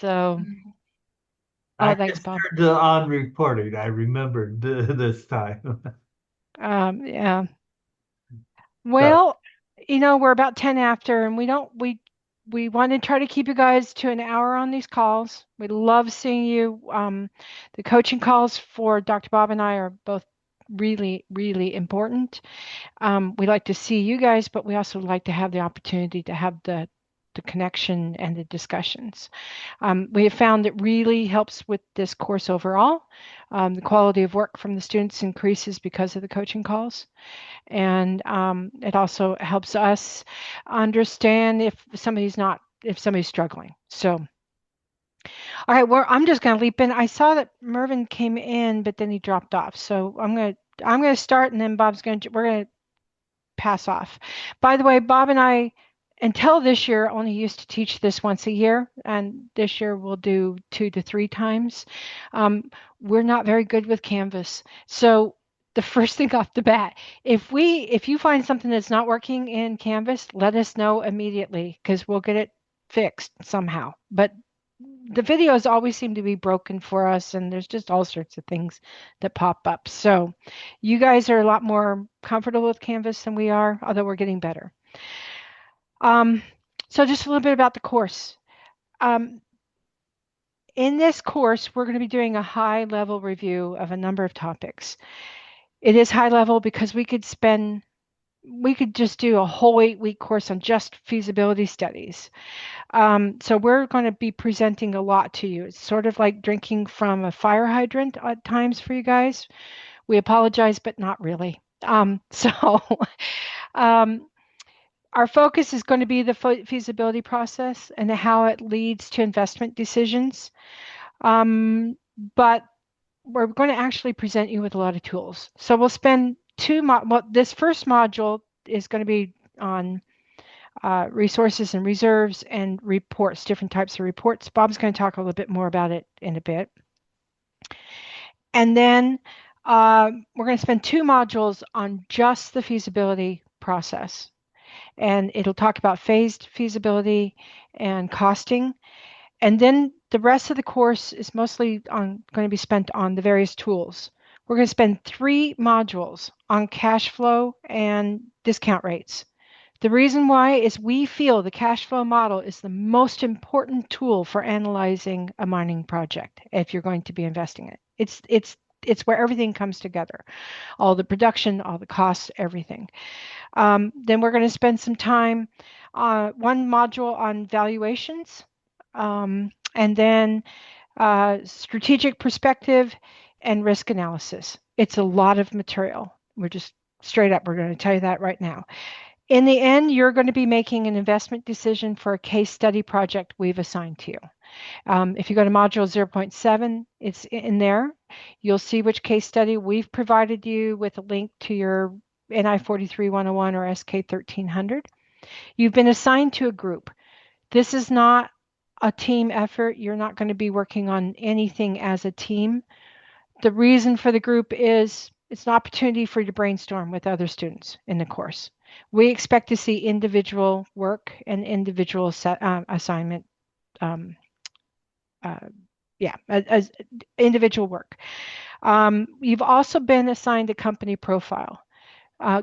So, I oh, thanks, just Bob. turned to on recording. I remembered this time. Yeah. So, Well, we're about 10 after, and we want to try to keep you guys to an hour on these calls. We love seeing you. The coaching calls for Dr. Bob and I are both really, really important. We like to see you guys, but we also like to have the opportunity to have the connection and the discussions. We have found it really helps with this course overall. The quality of work from the students increases because of the coaching calls. And it also helps us understand if somebody's struggling. So, all right, I'm just going to leap in. I saw that Mervin came in, but then he dropped off. So I'm going to start, and then we're going to pass off. By the way, Bob and I, until this year, only used to teach this once a year, and this year we'll do 2 to 3 times. Um, we're not very good with Canvas, so the first thing off the bat, if you find something that's not working in Canvas, let us know immediately because we'll get it fixed somehow. But the videos always seem to be broken for us, and there's just all sorts of things that pop up. So you guys are a lot more comfortable with Canvas than we are, although we're getting better. Um, so just a little bit about the course. Um, in this course, we're going to be doing a high level review of a number of topics. It is high level because we could just do a whole 8-week course on just feasibility studies. So we're going to be presenting a lot to you. It's sort of like drinking from a fire hydrant at times for you guys. We apologize, but not really. So um, our focus is going to be the feasibility process and how it leads to investment decisions. But we're going to actually present you with a lot of tools. So we'll spend this first module is going to be on resources and reserves and reports, different types of reports. Bob's going to talk a little bit more about it in a bit. And then we're going to spend 2 modules on just the feasibility process. And it'll talk about phased feasibility and costing. And then the rest of the course is mostly going to be spent on the various tools. We're going to spend 3 modules on cash flow and discount rates. The reason why is we feel the cash flow model is the most important tool for analyzing a mining project if you're going to be investing it. It's where everything comes together, all the production, all the costs, everything. Then we're going to spend some time, 1 module on valuations, and then strategic perspective and risk analysis. It's a lot of material. We're just straight up, we're going to tell you that right now. In the end, you're going to be making an investment decision for a case study project we've assigned to you. If you go to module 0.7, it's in there. You'll see which case study we've provided you with a link to your NI 43-101 or SK 1300. You've been assigned to a group. This is not a team effort. You're not going to be working on anything as a team. The reason for the group is it's an opportunity for you to brainstorm with other students in the course. We expect to see individual work and individual assignment, um, uh, yeah, as individual work. You've also been assigned a company profile.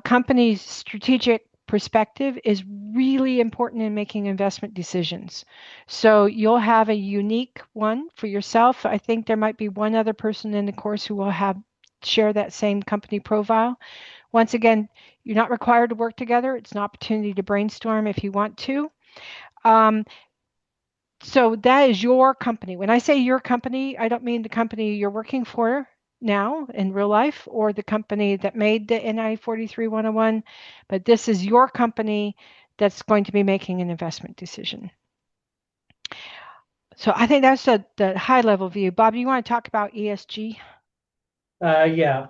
Company's strategic perspective is really important in making investment decisions. So you'll have a unique one for yourself. I think there might be one other person in the course who will share that same company profile. Once again, you're not required to work together. It's an opportunity to brainstorm if you want to. Um, so that is your company. When I say your company, I don't mean the company you're working for now in real life or the company that made the NI 43-101, but this is your company that's going to be making an investment decision. So I think that's the high level view. Bob, you want to talk about ESG? yeah,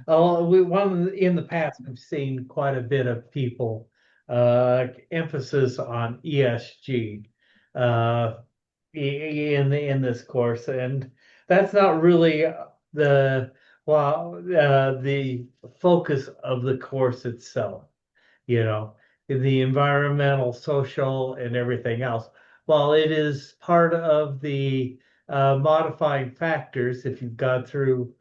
in the past, we've seen quite a bit of people emphasis on ESG uh, in this course, and that's not really the focus of the course itself. You know, the environmental, social, and everything else. while it is part of the modifying factors, if you've gone through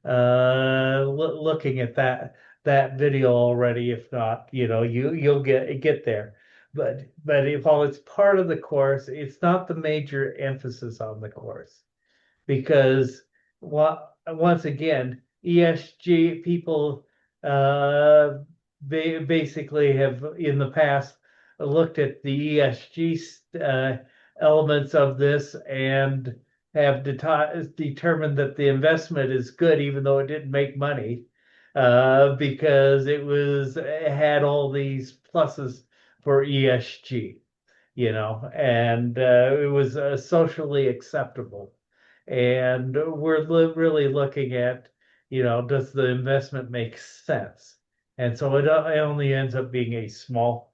looking at that video already, if not, you'll get there. But while it's part of the course, it's not the major emphasis on the course because once again, ESG people uh, basically have in the past looked at the ESG elements of this and have determined that the investment is good, even though it didn't make money, because it had all these pluses for ESG, and it was socially acceptable. And we're really looking at, does the investment make sense? And so it only ends up being a small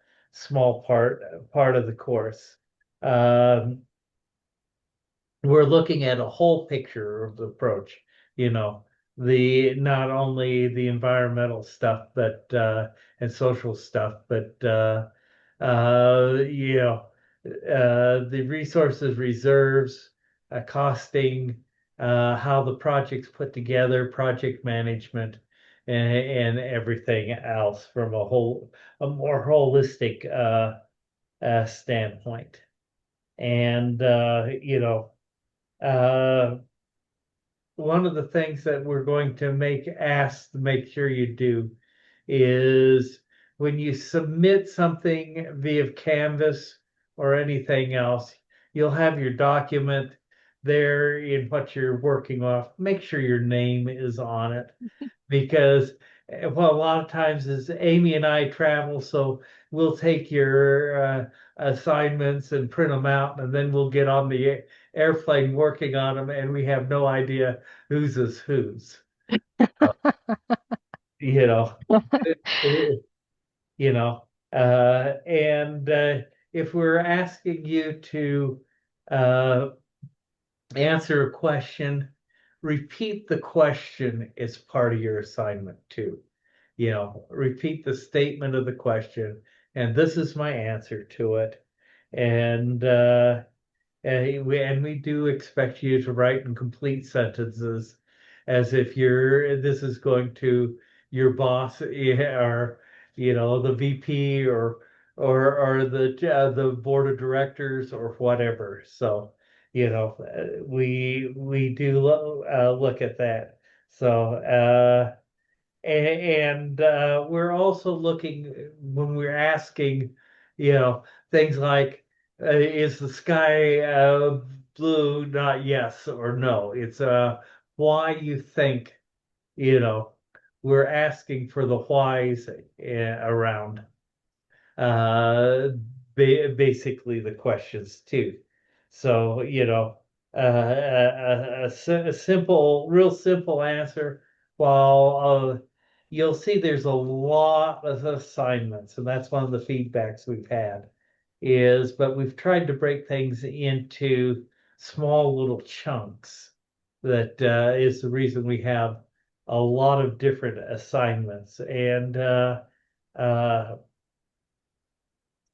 part of the course. Um, we're looking at a whole picture of the approach, you know, the not only the environmental stuff, but and social stuff, but you know, the resources reserves, costing, how the project's put together, project management, and everything else from a more holistic standpoint. And uh, one of the things that we're going to ask to make sure you do is when you submit something via Canvas or anything else, you'll have your document there in what you're working off. Make sure your name is on it because well, a lot of times is Amy and I travel, so we'll take your assignments and print them out, and then we'll get on the airplane working on them, and we have no idea whose is whose. Uh, you know, you know, and if we're asking you to uh, answer a question, repeat the question as part of your assignment too. Repeat the statement of the question, and this is my answer to it. And we do expect you to write in complete sentences as if this is going to your boss, or the VP, or the board of directors or whatever. So we do look at that. So and we're also looking when we're asking, things like, is the sky blue? Not yes or no. It's why you think, you know, we're asking for the whys around uh, basically the questions too. So, a simple, real simple answer. While you'll see there's a lot of assignments, and that's one of the feedbacks we've had but we've tried to break things into small little chunks. That is the reason we have a lot of different assignments. Uh,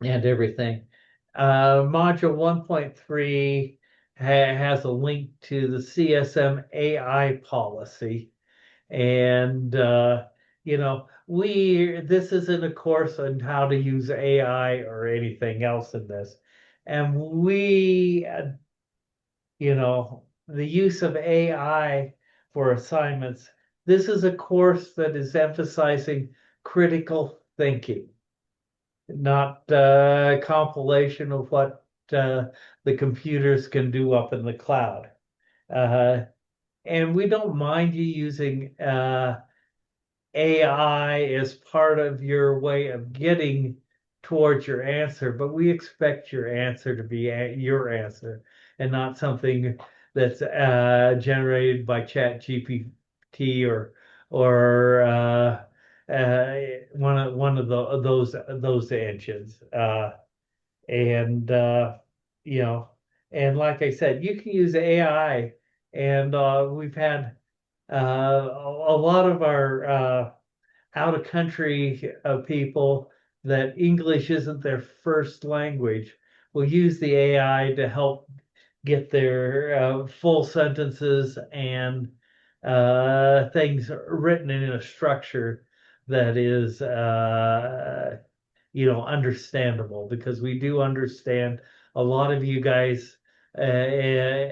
and everything. Module 1.3 has a link to the CSM AI policy. And, this isn't a course on how to use AI or anything else in this. And the use of AI for assignments, this is a course that is emphasizing critical thinking, not compilation of what the computers can do up in the cloud. Uh, and we don't mind you using AI as part of your way of getting towards your answer, but we expect your answer to be your answer and not something that's generated by Chat GPT or those engines. And you know, and like I said, you can use AI, and we've had a lot of our out of country people that English isn't their first language. will use the AI to help get their full sentences and things written in a structure that is understandable, because we do understand a lot of you guys are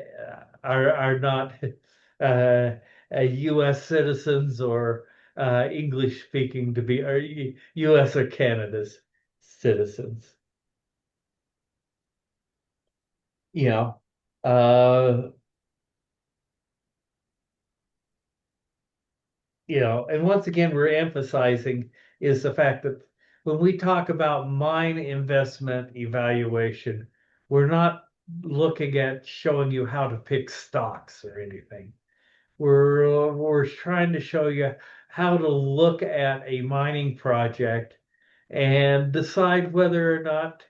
not uh, U.S. citizens or English speaking to be, or U.S. or Canada's citizens. You know, uh, and once again, we're emphasizing is the fact that when we talk about mine investment evaluation, we're not looking at showing you how to pick stocks or anything. We're trying to show you how to look at a mining project and decide whether or not,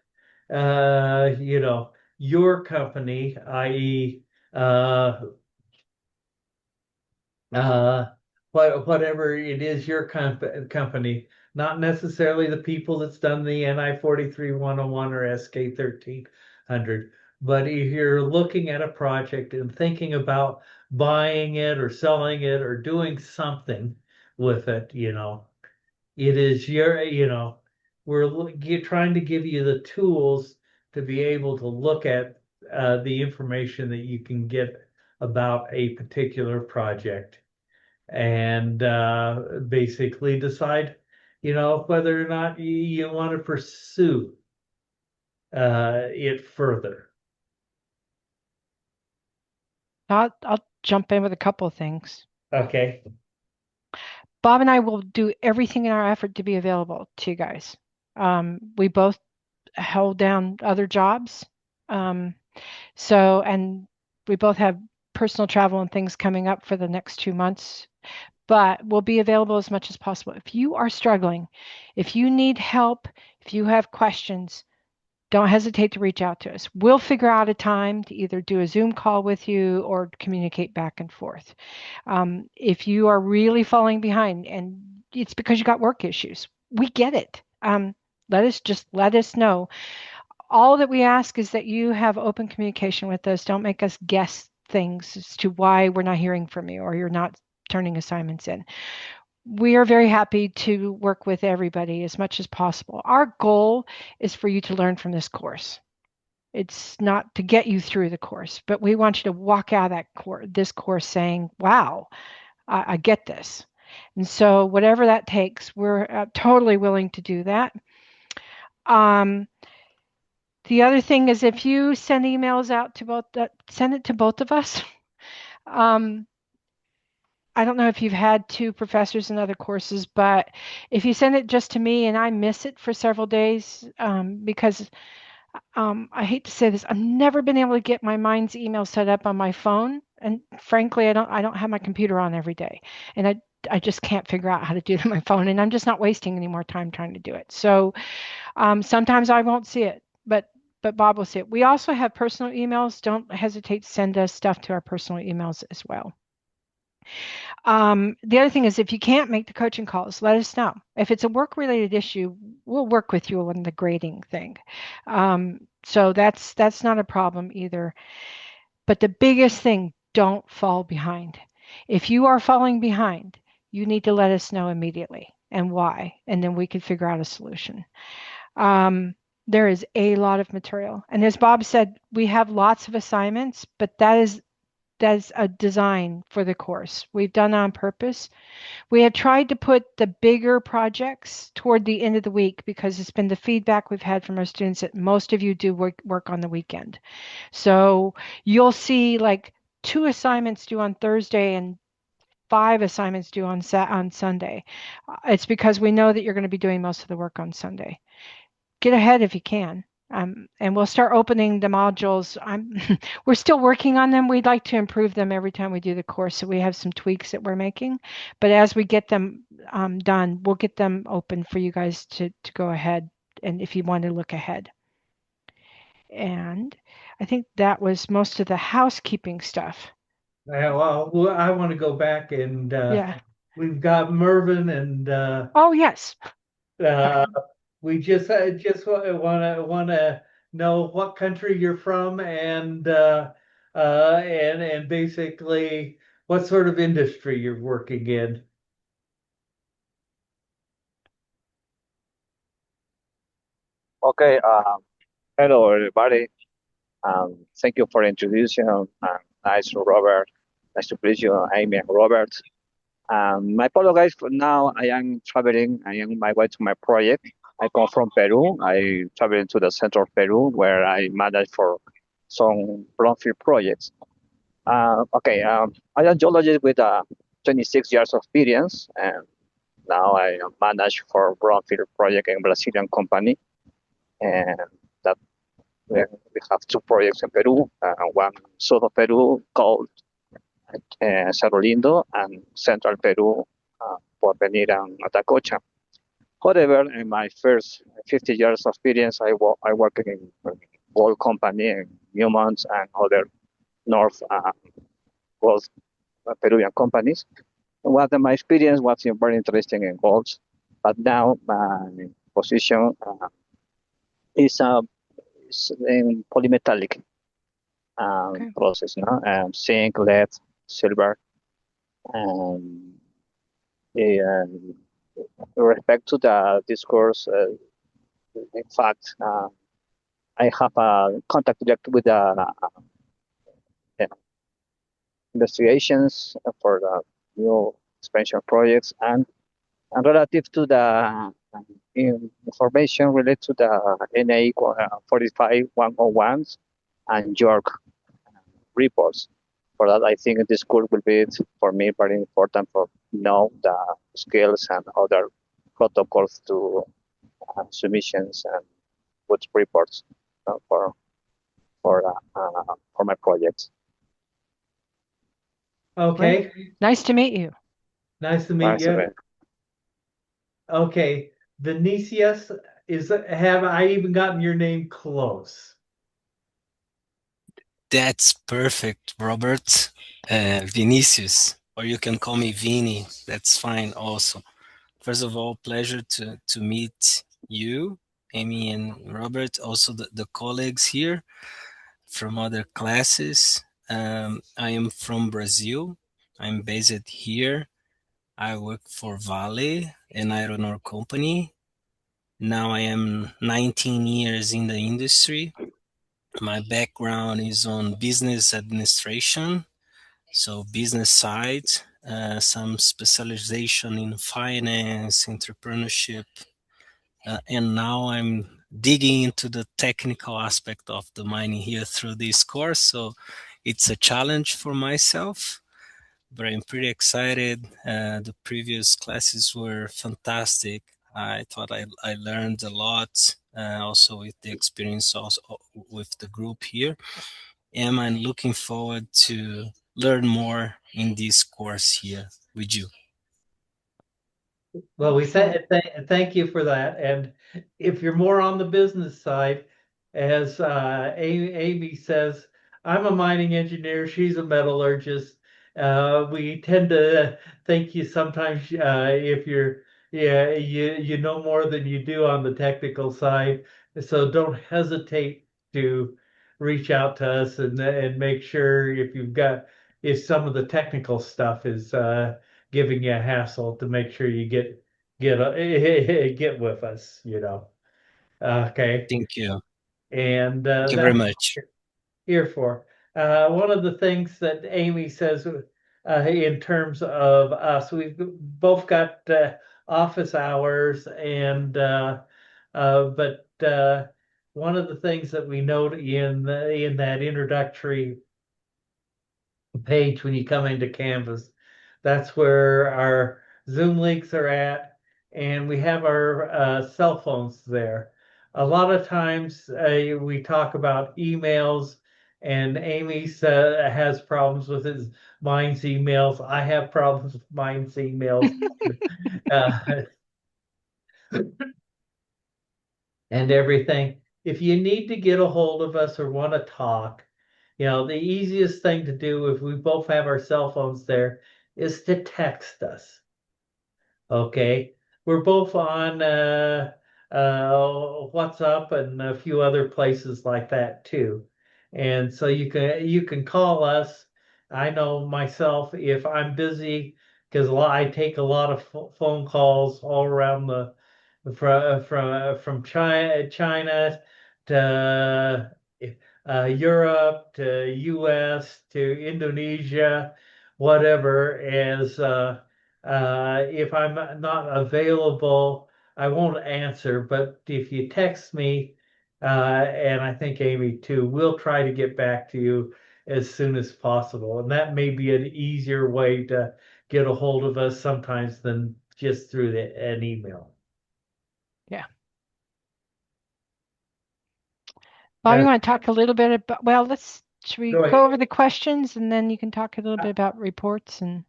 your company, i.e., uh, uh, whatever it is, your company, not necessarily the people that's done the NI 43-101 or SK 1300. But if you're looking at a project and thinking about buying it or selling it or doing something with it, it is we're trying to give you the tools to be able to look at the information that you can get about a particular project and basically decide, whether or not you want to pursue it further. I'll jump in with a couple of things. Okay. Bob and I will do everything in our effort to be available to you guys. We both held down other jobs. Um, and we both have personal travel and things coming up for the next 2 months, but we'll be available as much as possible. If you are struggling, if you need help, if you have questions, don't hesitate to reach out to us. We'll figure out a time to either do a Zoom call with you or communicate back and forth. If you are really falling behind and it's because you got work issues, we get it. Let us know. All that we ask is that you have open communication with us. Don't make us guess things as to why we're not hearing from you or you're not turning assignments in. We are very happy to work with everybody as much as possible. Our goal is for you to learn from this course. It's not to get you through the course, but we want you to walk out of this course saying, wow, I get this. And so whatever that takes, we're totally willing to do that. Um, the other thing is if you send emails out to send it to both of us. Um, I don't know if you've had two professors in other courses, but if you send it just to me and I miss it for several days, because I hate to say this, I've never been able to get my Mind's email set up on my phone, and frankly, I don't have my computer on every day, and I just can't figure out how to do it on my phone, and I'm just not wasting any more time trying to do it. So sometimes I won't see it, but Bob will see it. We also have personal emails. Don't hesitate to send us stuff to our personal emails as well. The other thing is if you can't make the coaching calls, let us know. If it's a work-related issue, we'll work with you on the grading thing. So that's not a problem either. But the biggest thing, don't fall behind. If you are falling behind, you need to let us know immediately and why, and then we can figure out a solution. There is a lot of material. And as Bob said, we have lots of assignments, but that's a design for the course. We've done on purpose. We had tried to put the bigger projects toward the end of the week because it's been the feedback we've had from our students that most of you do work on the weekend. So you'll see like 2 assignments due on Thursday and 5 assignments due on Sunday. It's because we know that you're going to be doing most of the work on Sunday. Get ahead if you can. And we'll start opening the modules. We're still working on them. We'd like to improve them every time we do the course. So we have some tweaks that we're making. But as we get them done, we'll get them open for you guys to go ahead. And if you want to look ahead. And I think that was most of the housekeeping stuff. Well, I want to go back and Yeah. we've got Mervin and Oh, yes. uh, we just want to know what country you're from and basically what sort of industry you're working in. Okay, hello everybody. Thank you for the introduction. Nice, Robert. Nice to meet you, Amy and Robert. I apologize for now. I am traveling. I am on my way to my project. I come from Peru. I travel to the center of Peru where I manage for some brownfield projects. Okay, I am geologist with 26 years of experience, and now I manage for brownfield project in Brazilian company. And that we have two projects in Peru, one south of Peru called Cerro Lindo and central Peru, Porvenir and Atacocha. However, in my first 50 years of experience, I worked in gold company in Newmont and other North gold Peruvian companies. And what my experience was very interesting in gold, but now my position is, is in polymetallic Okay. process, no? Zinc, lead, silver, and with respect to the discourse, in fact, I have a contact direct with the investigations for the new expansion projects and relative to the information related to the NA 45101s and York reports. For that, I think this course will be for me very important for know the skills and other protocols to submissions and good reports for for my projects. Great. Okay, Nice to meet you. nice to meet Nice you. event. Okay, Vinicius is have I even gotten your name close? That's perfect, Robert. Vinicius, or you can call me Vini. That's fine also. First of all, pleasure to meet you, Amy and Robert, also the colleagues here from other classes. I am from Brazil. I'm based here. I work for Vale, an iron ore company. Now I am 19 years in the industry. My background is on business administration, so business side, some specialization in finance, entrepreneurship, and now I'm digging into the technical aspect of the mining here through this course. So it's a challenge for myself, but I'm pretty excited. The previous classes were fantastic. I thought I learned a lot, also with the experience also with the group here. And I'm looking forward to learn more in this course here with you. Well, we Excellent. thank you for that. And if you're more on the business side, as Amy says, I'm a mining engineer. She's a metallurgist. We tend to think you sometimes if you're yeah you know more than you do on the technical side. So don't hesitate to reach out to us and make sure if some of the technical stuff is giving you a hassle to make sure you get with us, you know. Okay, Thank you. and Thank you very that's much. here for. One of the things that Amy says in terms of us, we've both got office hours, and but one of the things that we note in that introductory page when you come into Canvas. That's where our Zoom links are at, and we have our cell phones there. A lot of times we talk about emails, and Amy has problems with his mine's emails. I have problems with mine's emails. uh, and everything. If you need to get a hold of us or want to talk, the easiest thing to do if we both have our cell phones there is to text us. Okay. We're both on What's Up and a few other places like that too. And so you can call us. I know myself if I'm busy because I take a lot of phone calls all around the from China to Europe to U.S. to Indonesia, whatever. As if I'm not available, I won't answer. But if you text me, and I think Amy too, we'll try to get back to you as soon as possible. And that may be an easier way to get a hold of us sometimes than just through an email. Yeah. Bob, you want to talk a little bit about, well, should we Go ahead. go over the questions and then you can talk a little bit about reports and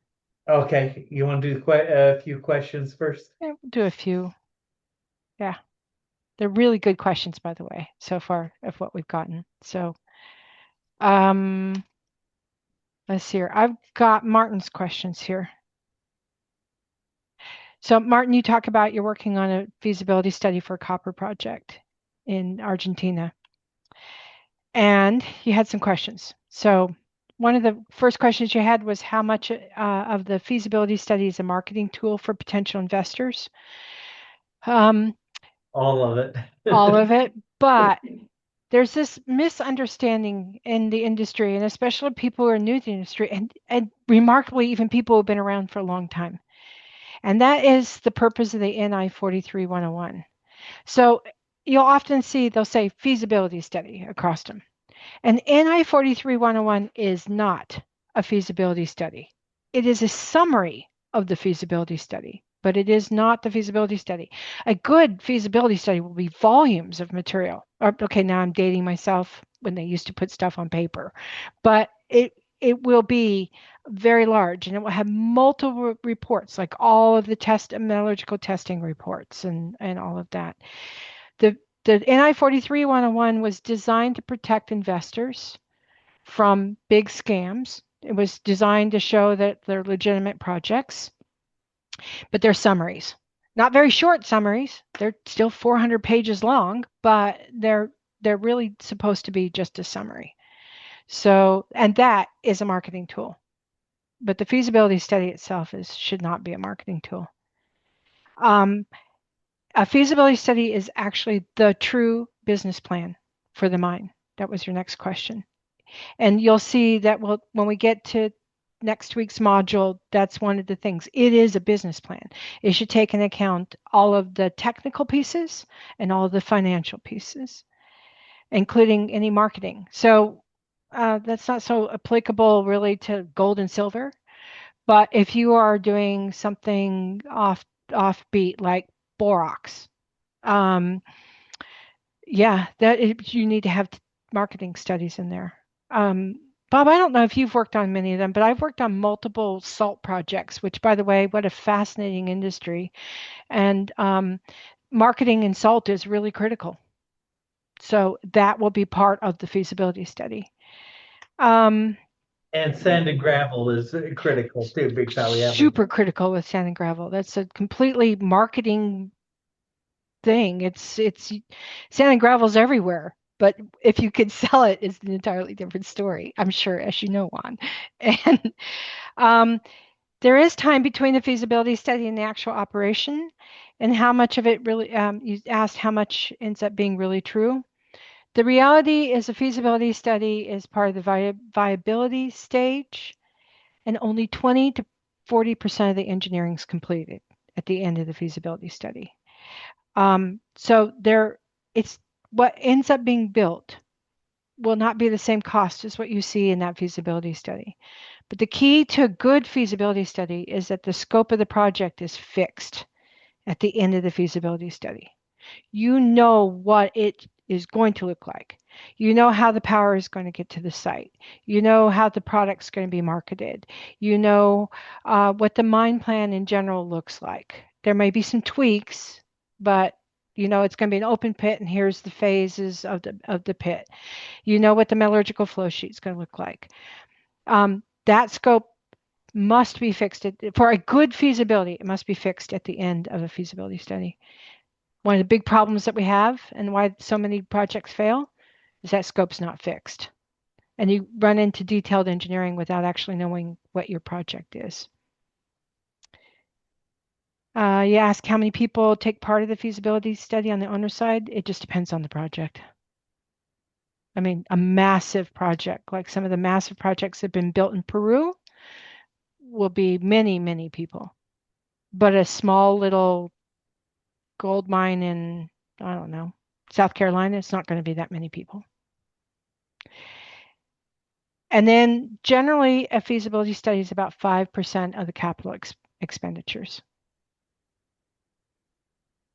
Okay, you want to do a few questions first? yeah, we'll do a few. Yeah. They're really good questions, by the way, so far of what we've gotten. So, let's see here. I've got Martin's questions here. So, Martin, you talk about you're working on a feasibility study for a copper project in Argentina, and you had some questions. So, one of the first questions you had was how much of the feasibility study is a marketing tool for potential investors? Um, All of it. all of it, but there's this misunderstanding in the industry, and especially people who are new to the industry, and remarkably, even people who've been around for a long time. And that is the purpose of the NI 43-101. So you'll often see they'll say feasibility study across them. And NI 43-101 is not a feasibility study. It is a summary of the feasibility study, but it is not the feasibility study. A good feasibility study will be volumes of material. Okay, now I'm dating myself when they used to put stuff on paper, but it will be very large and it will have multiple reports, like all of the metallurgical testing reports and all of that. The NI 43-101 was designed to protect investors from big scams. It was designed to show that they're legitimate projects, but they're summaries. Not very short summaries. They're still 400 pages long, but they're really supposed to be just a summary. So, and that is a marketing tool. But the feasibility study itself should not be a marketing tool. A feasibility study is actually the true business plan for the mine. That was your next question. And you'll see that when we get to next week's module, that's one of the things. It is a business plan. It should take into account all of the technical pieces and all of the financial pieces, including any marketing. So that's not so applicable really to gold and silver. But if you are doing something offbeat like borax, yeah, you need to have marketing studies in there. Bob, I don't know if you've worked on many of them, but I've worked on multiple salt projects, which, by the way, what a fascinating industry. And marketing in salt is really critical. So that will be part of the feasibility study. And sand and gravel is critical too, because we have super critical with sand and gravel. That's a completely marketing thing. It's sand and gravel's everywhere, but if you could sell it, it's an entirely different story. I'm sure, as you know, Juan. And there is time between the feasibility study and the actual operation, and how much of it really. You asked how much ends up being really true. The reality is, a feasibility study is part of the viability stage, and only 20 to 40% of the engineering is completed at the end of the feasibility study. So it's what ends up being built will not be the same cost as what you see in that feasibility study. But the key to a good feasibility study is that the scope of the project is fixed at the end of the feasibility study. You know what it is going to look like. You know how the power is going to get to the site. You know how the product's going to be marketed. You know what the mine plan in general looks like. There may be some tweaks, but you know it's going to be an open pit, and here's the phases of the pit. You know what the metallurgical flow sheet is going to look like. That scope must be fixed for a good feasibility. It must be fixed at the end of a feasibility study. One of the big problems that we have and why so many projects fail is that scope's not fixed. And you run into detailed engineering without actually knowing what your project is. You ask how many people take part of the feasibility study on the owner side. It just depends on the project. I mean, a massive project, like some of the massive projects that have been built in Peru, will be many, many people. But a small little gold mine in, I don't know, South Carolina, it's not going to be that many people. And then generally, a feasibility study is about 5% of the capital expenditures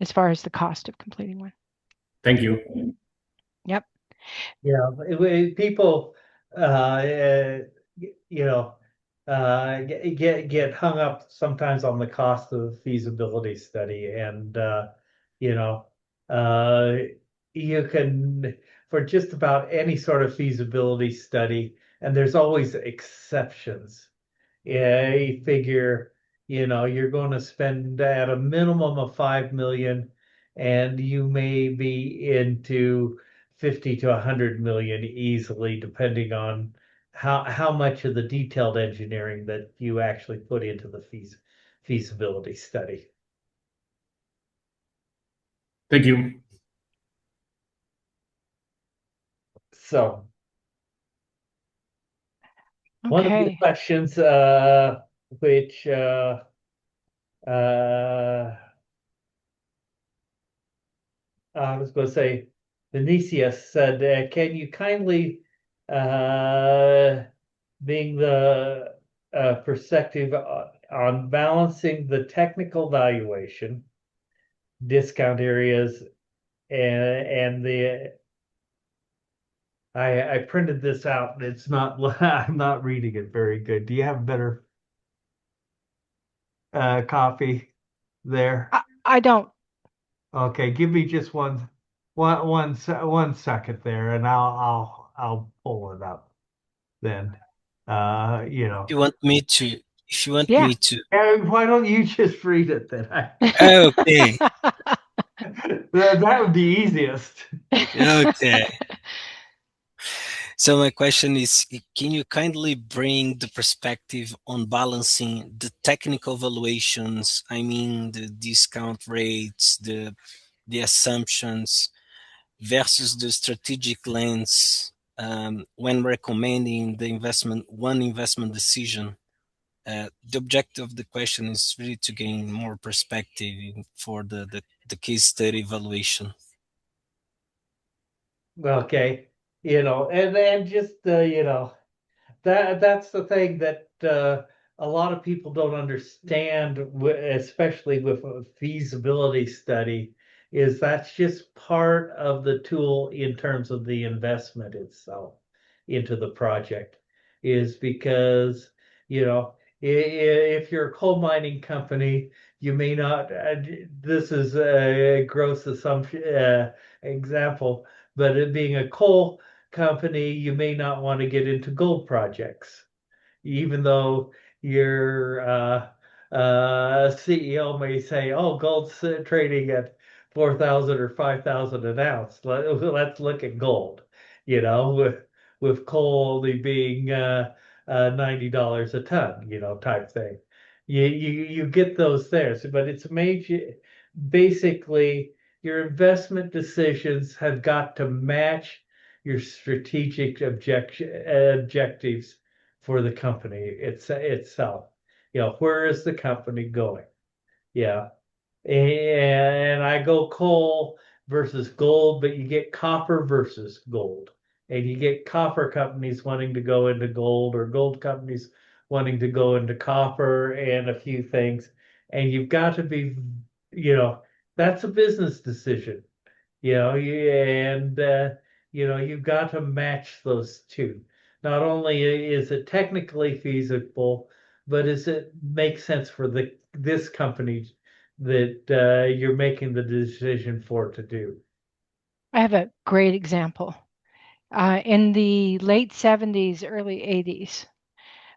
as far as the cost of completing one. Thank you. Yep. Yeah, people, you know, get hung up sometimes on the cost of the feasibility study, and you know, uh, you can for just about any sort of feasibility study, and there's always exceptions. Yeah, you figure, you're going to spend at a minimum of 5 million, and you may be into 50 to 100 million easily, depending on how much of the detailed engineering that you actually put into the feasibility study. Thank you. So one of the Okay. questions, which uh, I was going to say, Vinicius said, can you kindly, uh, being the perspective on balancing the technical valuation, discount areas, and I printed this out, and it's not, I'm not reading it very good. Do you have a better copy there? I don't. Okay, give me just one second there, and I'll pull it up then. If you want me to, if you want Yeah. me to, Why don't you just read it then? okay, That would be easiest. okay. So my question is, can you kindly bring the perspective on balancing the technical valuations? I mean, the discount rates, the assumptions versus the strategic lens when recommending one investment decision. The objective of the question is really to gain more perspective for the case study evaluation. Okay, and then just that's the thing that a lot of people don't understand, especially with a feasibility study, is that's just part of the tool in terms of the investment itself into the project, is because, if you're a coal mining company, you may not, this is a gross assumption, example, but it being a coal company, you may not want to get into gold projects, even though your CEO may say, "Oh, gold's trading at 4,000 or 5,000 an ounce. Let's look at gold." With coal only being $90 a ton, type thing. You get those there, but it's major. Basically, your investment decisions have got to match your strategic objectives for the company itself. Where is the company going? Yeah. And I go coal versus gold, but you get copper versus gold. And you get copper companies wanting to go into gold, or gold companies wanting to go into copper, and a few things. And you've got to be, that's a business decision. And you've got to match those two. Not only is it technically feasible, but is it make sense for this company that you're making the decision for to do. I have a great example. In the late 70s, early 80s,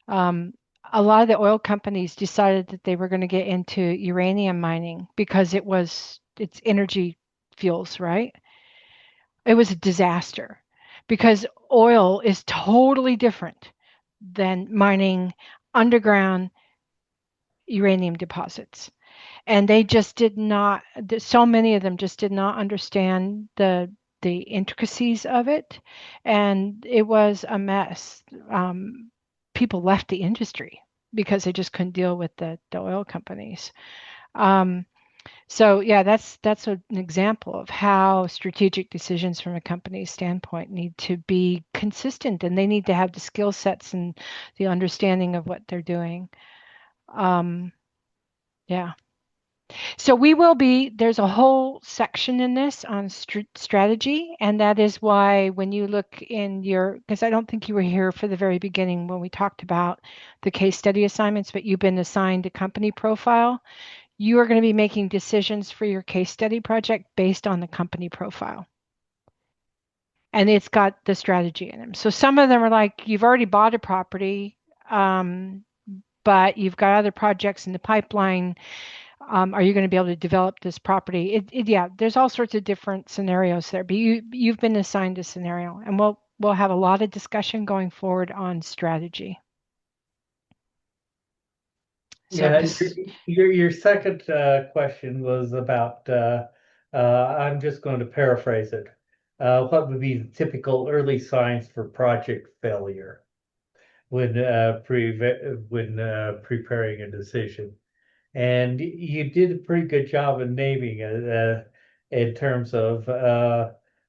um, a lot of the oil companies decided that they were going to get into uranium mining because it's energy fuels, right? It was a disaster because oil is totally different than mining underground uranium deposits. And they just did not, so many of them just did not understand the intricacies of it. And it was a mess. People left the industry because they just couldn't deal with the oil companies. Um, so yeah, that's an example of how strategic decisions from a company's standpoint need to be consistent, and they need to have the skill sets and the understanding of what they're doing. Um, yeah. So we will be, there's a whole section in this on strategy, and that is why when you look in your, because I don't think you were here for the very beginning when we talked about the case study assignments, but you've been assigned a company profile. You are going to be making decisions for your case study project based on the company profile. And it's got the strategy in them. So some of them are like, you've already bought a property, but you've got other projects in the pipeline. Are you going to be able to develop this property? Yeah, there's all sorts of different scenarios there, but you've been assigned a scenario, and we'll have a lot of discussion going forward on strategy. So Yeah, your second question was about I'm just going to paraphrase it. What would be the typical early signs for project failure when preparing a decision? And you did a pretty good job of naming it in terms of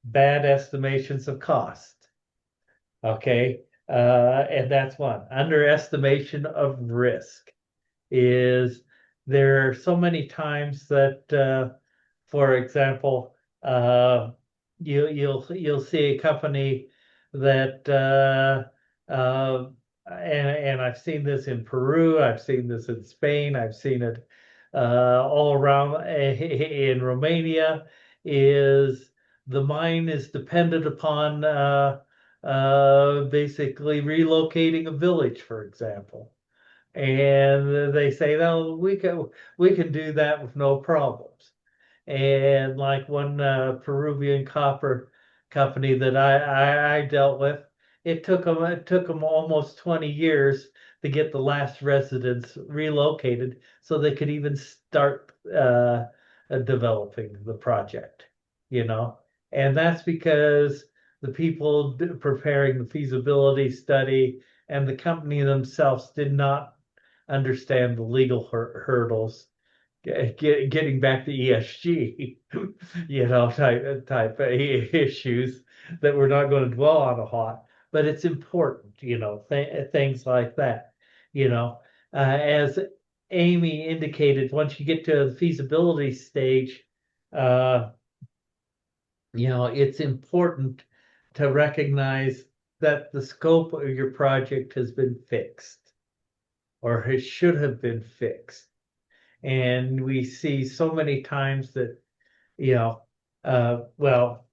bad estimations of cost. Okay, and that's one. Underestimation of risk is there are so many times that, for example, you'll see a company that and I've seen this in Peru, I've seen this in Spain, I've seen it all around in Romania, is the mine is dependent upon basically relocating a village, for example. And they say, no, we can do that with no problems. And like one Peruvian copper company that I dealt with, it took them almost 20 years to get the last residents relocated so they could even start developing the project, you know. And that's because the people preparing the feasibility study and the company themselves did not understand the legal hurdles. Getting back to ESG, type issues that we're not going to dwell on a lot, but it's important, things like that, as Amy indicated, once you get to the feasibility stage, uh, it's important to recognize that the scope of your project has been fixed or it should have been fixed. And we see so many times that, you know, well,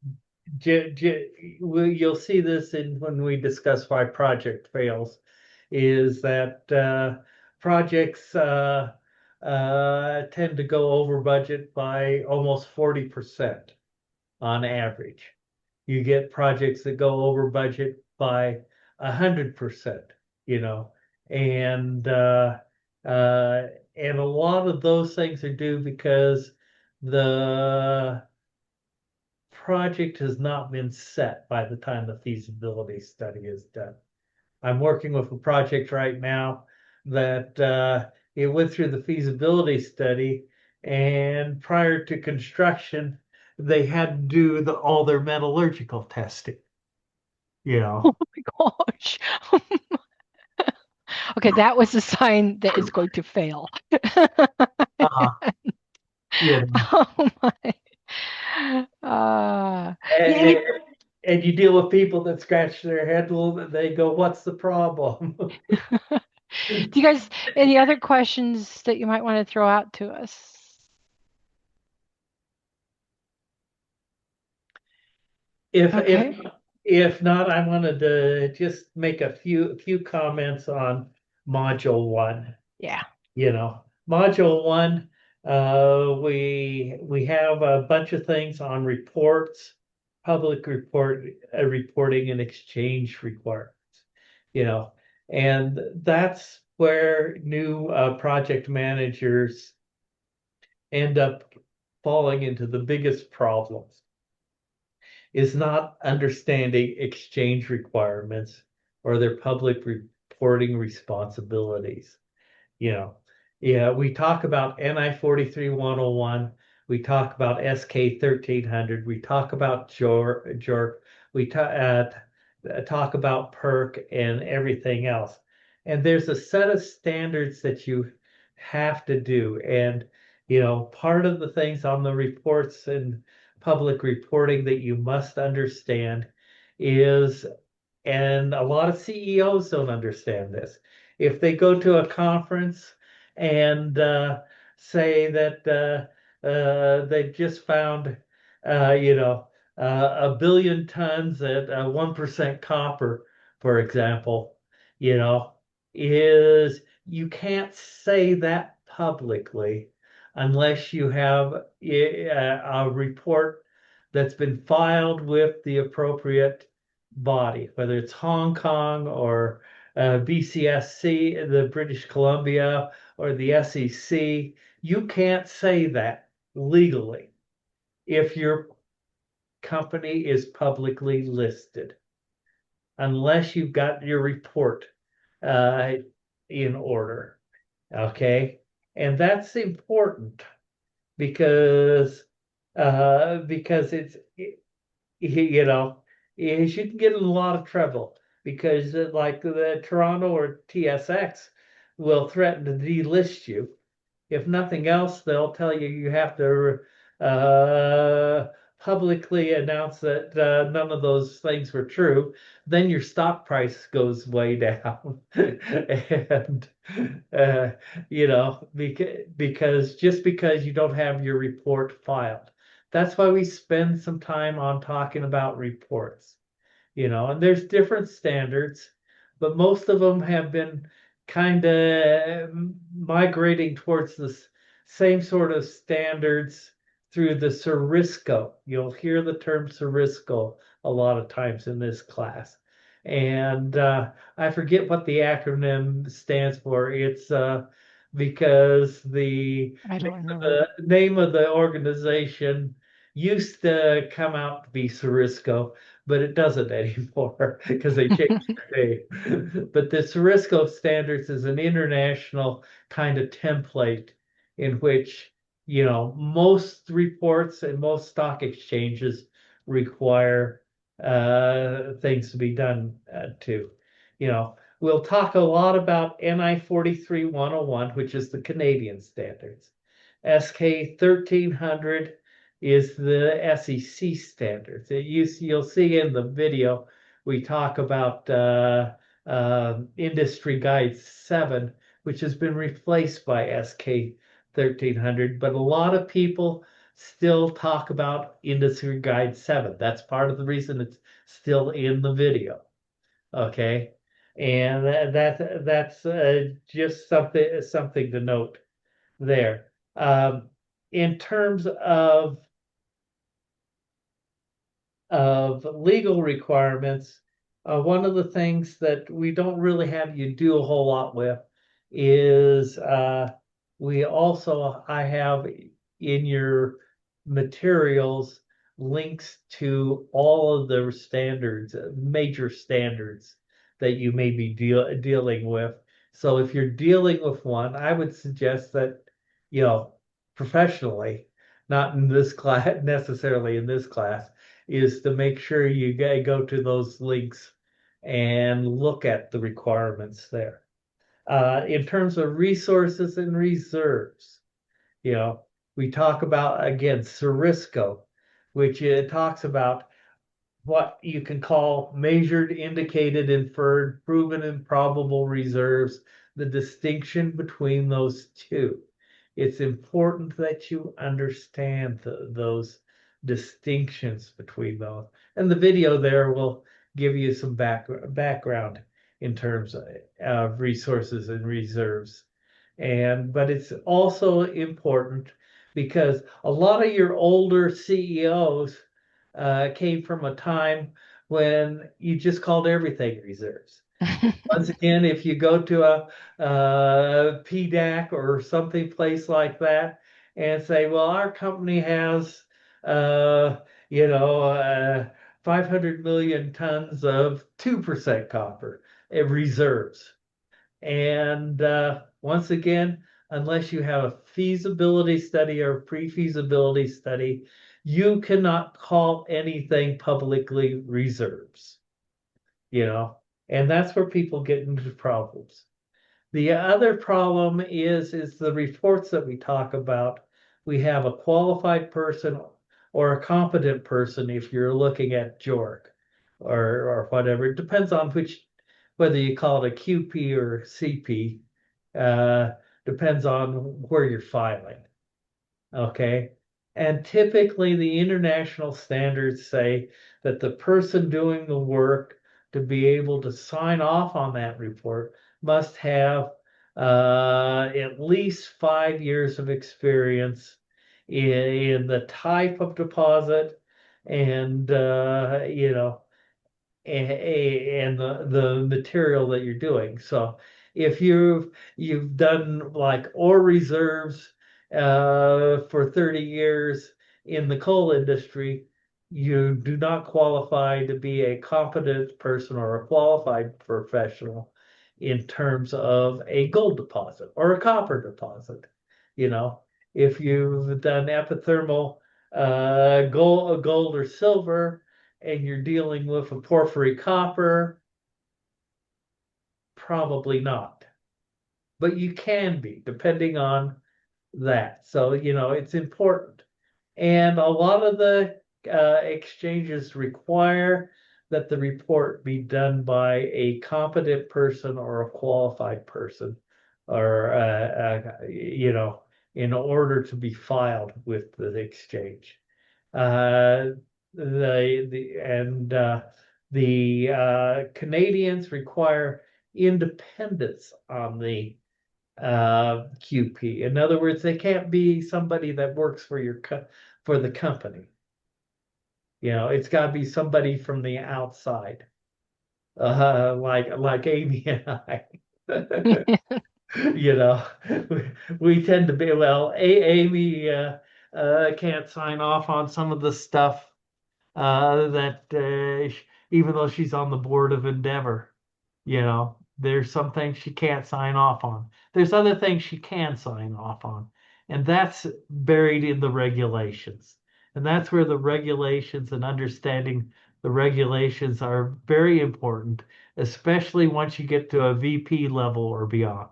you'll see this in when we discuss why project fails, is that projects tend to go over budget by almost 40% on average. You get projects that go over budget by 100%, you know, and uh, uh, and a lot of those things are due because the project has not been set by the time the feasibility study is done. I'm working with a project right now that it went through the feasibility study, and prior to construction, they had to do all their metallurgical testing. oh my gosh. Okay, that was a sign that it's going to fail. Uh, you know, Oh my. Yeah, and, and you deal with people that scratch their head a little bit. They go, "What's the problem?" do you guys any other questions that you might want to throw out to us? If Okay. if if not, I wanted to just make a few comments on module one. Yeah. Module one, We have a bunch of things on reports, public reporting and exchange requirements, you know, and that's where new project managers end up falling into the biggest problems is not understanding exchange requirements or their public reporting responsibilities. You know, yeah, we talk about NI 43-101, we talk about SK 1300, we talk about JORP, we talk about PERC and everything else. And there's a set of standards that you have to do. And, part of the things on the reports and public reporting that you must understand is, and a lot of CEOs don't understand this. If they go to a conference and say that they've just found, a billion tons at 1% copper, for example, you know, is you can't say that publicly unless you have a report that's been filed with the appropriate body, whether it's Hong Kong or BCSC, the British Columbia, or the SEC. You can't say that legally if your company is publicly listed, unless you've got your report uh, in order. Okay, and that's important because it's you know, you can get in a lot of trouble because like the Toronto or TSX will threaten to delist you. If nothing else, they'll tell you you have to uh, publicly announce that none of those things were true. Then your stock price goes way down. And, uh, because just because you don't have your report filed. That's why we spend some time on talking about reports, and there's different standards, but most of them have been kind of migrating towards the same sort of standards through the Cerisco. You'll hear the term Cerisco a lot of times in this class. And I forget what the acronym stands for. It's because I don't remember. the name of the organization used to come out to be Cerisco, but it doesn't anymore because they changed the name. But the Cerisco standards is an international kind of template in which, most reports and most stock exchanges require things to be done to. We'll talk a lot about NI 43-101, which is the Canadian standards. SK 1300 is the SEC standards. You'll see in the video, we talk about Industry Guide 7, which has been replaced by SK 1300, but a lot of people still talk about Industry Guide 7. That's part of the reason it's still in the video. Okay. And that's just something to note there. In terms of legal requirements, one of the things that we don't really have you do a whole lot with is I have in your materials links to all of the standards, major standards that you may be dealing with. So if you're dealing with one, I would suggest that, professionally, not in this class, necessarily in this class, is to make sure you go to those links and look at the requirements there. In terms of resources and reserves, we talk about, again, Cerisco, which talks about what you can call measured, indicated, inferred, proven, and probable reserves, the distinction between those two. It's important that you understand those distinctions between those. And the video there will give you some background in terms of resources and reserves. but it's also important because a lot of your older CEOs came from a time when you just called everything reserves. Once again, if you go to a PDAC or something place like that and say, well, our company has, uh, 500 million tons of 2% copper reserves. And once again, unless you have a feasibility study or pre-feasibility study, you cannot call anything publicly reserves, you know, and that's where people get into problems. The other problem is the reports that we talk about. We have a qualified person or a competent person if you're looking at JORC or whatever. It depends on whether you call it a QP or CP. Uh, Depends on where you're filing. Okay. And typically the international standards say that the person doing the work to be able to sign off on that report must have at least 5 years of experience in the type of deposit and and the material that you're doing. So if you've done like ore reserves for 30 years in the coal industry, you do not qualify to be a competent person or a qualified professional in terms of a gold deposit or a copper deposit. You know, if you've done epithermal gold or silver, and you're dealing with a porphyry copper, probably not. But you can be, depending on that. So, it's important. And a lot of the exchanges require that the report be done by a competent person or a qualified person, or, in order to be filed with the exchange. Uh, the Canadians require independence on the QP. In other words, they can't be somebody that works for for the company. It's got to be somebody from the outside, like Amy and I. you know, we tend to be, well, Amy can't sign off on some of the stuff that even though she's on the board of Endeavor, there's some things she can't sign off on. There's other things she can sign off on, and that's buried in the regulations. And that's where the regulations and understanding the regulations are very important, especially once you get to a VP level or beyond.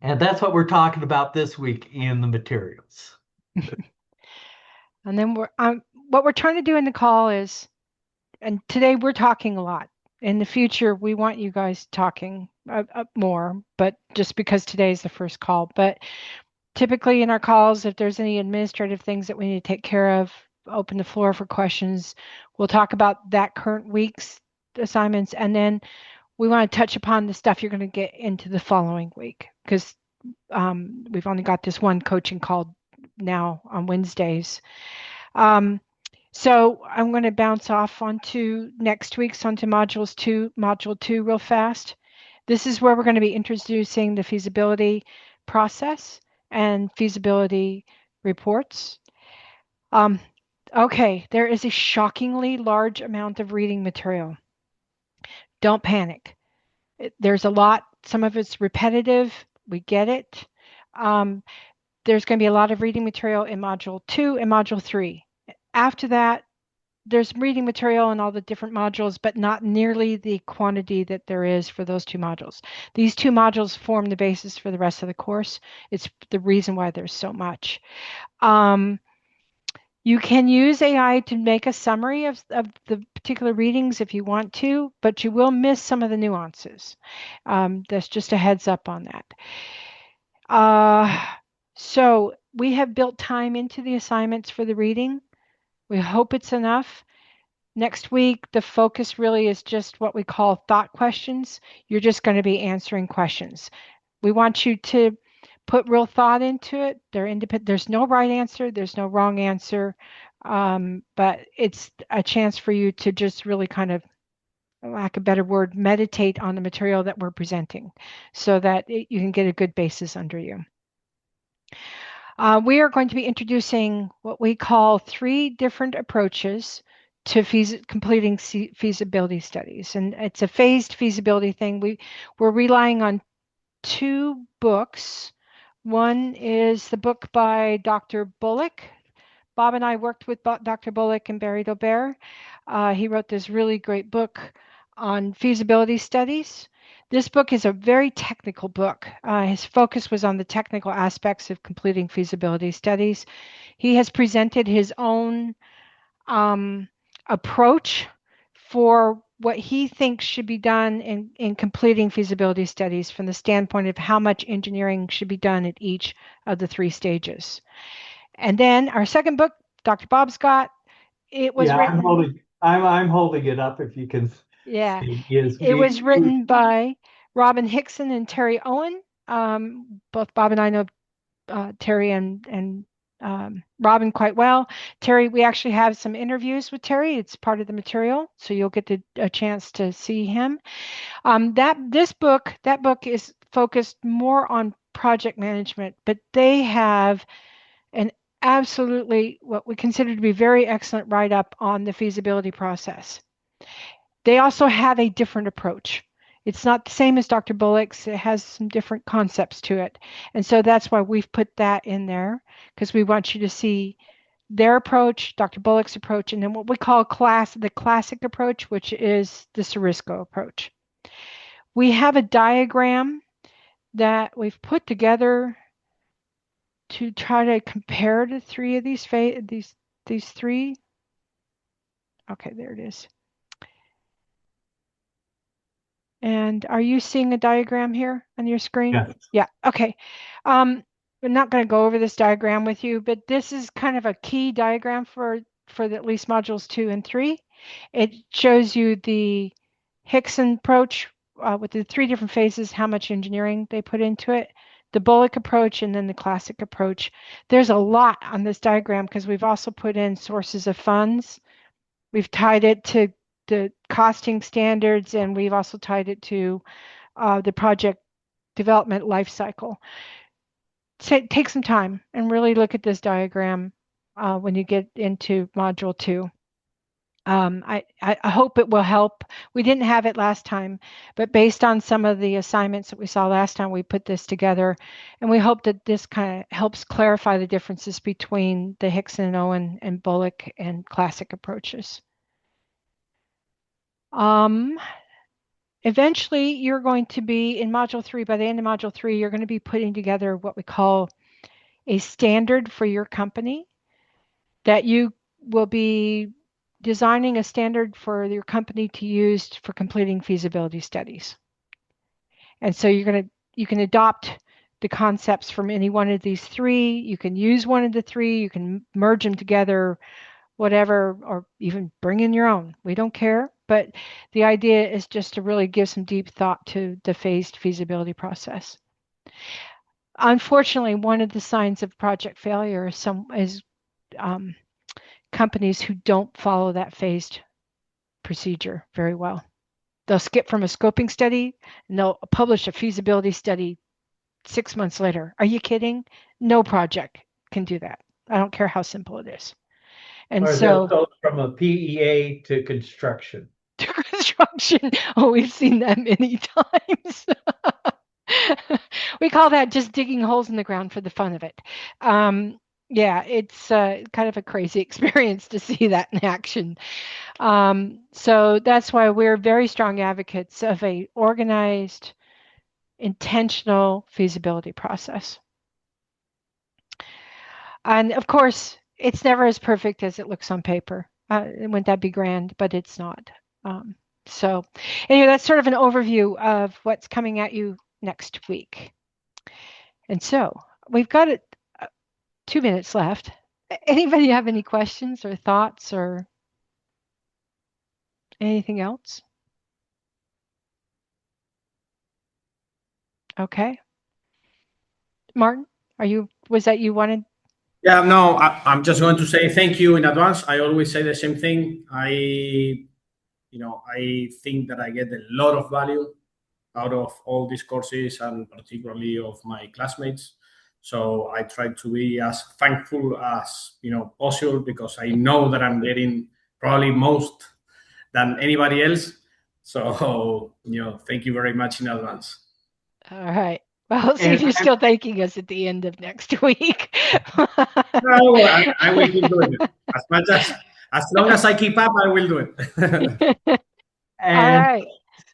And that's what we're talking about this week in the materials. And then what we're trying to do in the call is, and today we're talking a lot. In the future, we want you guys talking more, but just because today is the first call. But typically in our calls, if there's any administrative things that we need to take care of, open the floor for questions. We'll talk about that current week's assignments, and then we want to touch upon the stuff you're going to get into the following week, because we've only got this one coaching call now on Wednesdays. So I'm going to bounce off onto next week's onto module two real fast. This is where we're going to be introducing the feasibility process and feasibility reports. Okay, there is a shockingly large amount of reading material. Don't panic. There's a lot. Some of it's repetitive. We get it. There's going to be a lot of reading material in module 2 and module 3. After that, there's reading material in all the different modules, but not nearly the quantity that there is for those 2 modules. These 2 modules form the basis for the rest of the course. It's the reason why there's so much. You can use AI to make a summary of the particular readings if you want to, but you will miss some of the nuances. That's just a heads up on that. So we have built time into the assignments for the reading. We hope it's enough. Next week, the focus really is just what we call thought questions. You're just going to be answering questions. We want you to put real thought into it. They're independent. There's no right answer. There's no wrong answer. But it's a chance for you to just really kind of, lack of a better word, meditate on the material that we're presenting so that you can get a good basis under you. We are going to be introducing what we call 3 different approaches to completing feasibility studies. And it's a phased feasibility thing. We're relying on 2 books. One is the book by Dr. Bullock. Bob and I worked with Dr. Bullock and Barry Dobert. He wrote this really great book on feasibility studies. This book is a very technical book. His focus was on the technical aspects of completing feasibility studies. He has presented his own approach for what he thinks should be done in completing feasibility studies from the standpoint of how much engineering should be done at each of the 3 stages. And then our second book, Dr. Bob Scott, it was written. I'm holding it up if you can see. It was written by Robin Hickson and Terry Owen. Both Bob and I know Terry and Robin quite well. Terry, we actually have some interviews with Terry. It's part of the material, so you'll get a chance to see him. That book is focused more on project management, but they have an absolutely what we consider to be very excellent write-up on the feasibility process. They also have a different approach. It's not the same as Dr. Bullock's. It has some different concepts to it. And so that's why we've put that in there, because we want you to see their approach, Dr. Bullock's approach, and then what we call the classic approach, which is the Cerisco approach. We have a diagram that we've put together to try to compare the 3 of these 3. Okay, there it is. And are you seeing a diagram here on your screen? Yes. Yeah, okay. I'm not going to go over this diagram with you, but this is kind of a key diagram for at least modules 2 and 3. It shows you the Hickson approach with the 3 different phases, how much engineering they put into it, the Bullock approach, and then the classic approach. There's a lot on this diagram because we've also put in sources of funds. We've tied it to the costing standards, and we've also tied it to the project development life cycle. Take some time and really look at this diagram when you get into module 2. I hope it will help. We didn't have it last time, but based on some of the assignments that we saw last time, we put this together, and we hope that this kind of helps clarify the differences between the Hickson, Owen, and Bullock and classic approaches. Eventually, you're going to be in module 3. By the end of module 3, you're going to be putting together what we call a standard for your company, that you will be designing a standard for your company to use for completing feasibility studies. And so you can adopt the concepts from any one of these 3. You can use one of the 3. You can merge them together, whatever, or even bring in your own. We don't care. But the idea is just to really give some deep thought to the phased feasibility process. Unfortunately, one of the signs of project failure is companies who don't follow that phased procedure very well. They'll skip from a scoping study and they'll publish a feasibility study 6 months later. Are you kidding? No project can do that. I don't care how simple it is. And Or so they'll go from a PEA to construction. To construction. Oh, we've seen that many times. We call that just digging holes in the ground for the fun of it. Yeah, it's kind of a crazy experience to see that in action. So that's why we're very strong advocates of a organized, intentional feasibility process. And of course, it's never as perfect as it looks on paper. Wouldn't that be grand? But it's not. So anyway, that's sort of an overview of what's coming at you next week. And so we've got 2 minutes left. Anybody have any questions or thoughts or? Anything else? Okay. Martin, was that you wanted? Yeah, no, I'm just going to say thank you in advance. I always say the same thing. I think that I get a lot of value out of all these courses and particularly of my classmates. So I try to be as thankful as possible, because I know that I'm getting probably most than anybody else. So thank you very much in advance. All right. Well, see if you're still thanking us at the end of next week. No, I will keep doing it as long as I keep up. I will do it. And All right.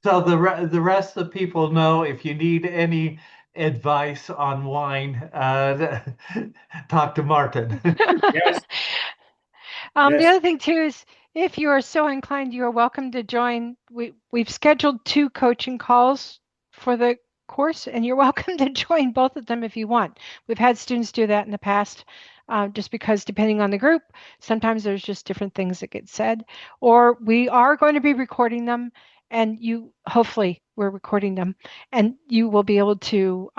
so the rest of the people know, if you need any advice on wine, talk to Martin. Yes. The Yes. other thing too is, if you are so inclined, you are welcome to join. We've scheduled 2 coaching calls for the course, and you're welcome to join both of them if you want. We've had students do that in the past, just because depending on the group, sometimes there's just different things that get said. Or we are going to be recording them, and hopefully we're recording them, and you will be able to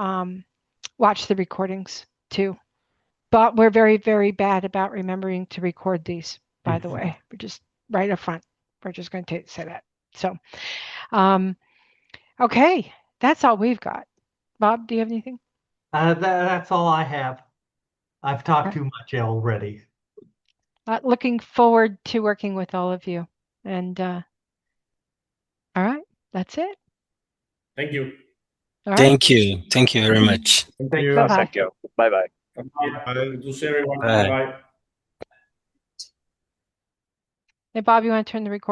watch the recordings too. But we're very, very bad about remembering to record these, by the way. We're just right up front. We're just going to say that. So, okay, that's all we've got. Bob, do you have anything? That's all I have. I've talked too much already. Looking forward to working with all of you. And all right, that's it. Thank you. All right. Thank you. Thank you very much. Thank Thank you. you. Bye-bye. Thank you. Bye bye. Good to see everyone. Bye. Bye. Hey, Bob, you want to turn the recording?